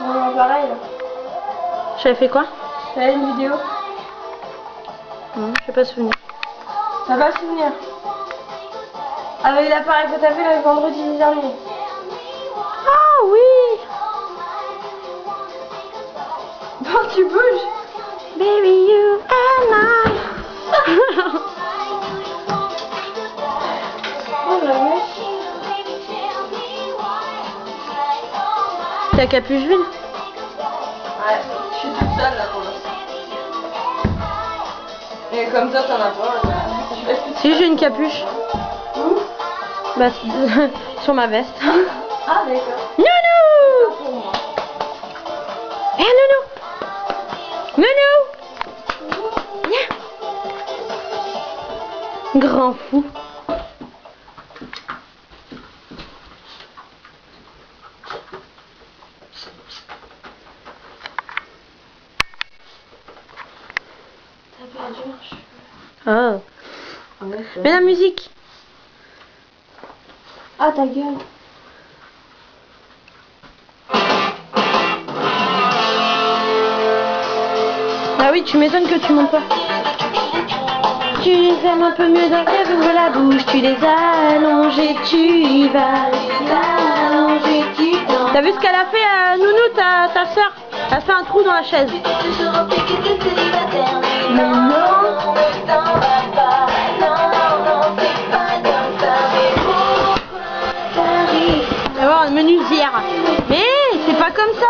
vraiment pareil. J'avais fait quoi? T'as une vidéo? Non, j'ai pas souvenir. T'as pas souvenir? Avec l'appareil que t'as fait le vendredi dernier. Ah oui! Bon, tu bouges. Baby, you and I. Oh la vache. T'as capuche vide? Ouais, je suis toute seule là pour l'instant. Et comme ça, t'en as pas. Si, j'ai une capuche. Où? Bah, sur ma veste. Ah d'accord. Nounou! Pour moi. Eh, Nounou! Nounou! Viens! Grand fou. T'as perdu un cheveu. Oh. Mets la musique. Ah ta gueule. Ah oui, tu m'étonnes que tu montes pas. Tu les aimes un peu mieux dans tes ouvres la bouche, tu les as allongés, tu y vas. T'as vu ce qu'elle a fait, Nounou, ta soeur? Elle a fait un trou dans la chaise. Mais non. On va voir une menuisière. Mais c'est pas comme ça.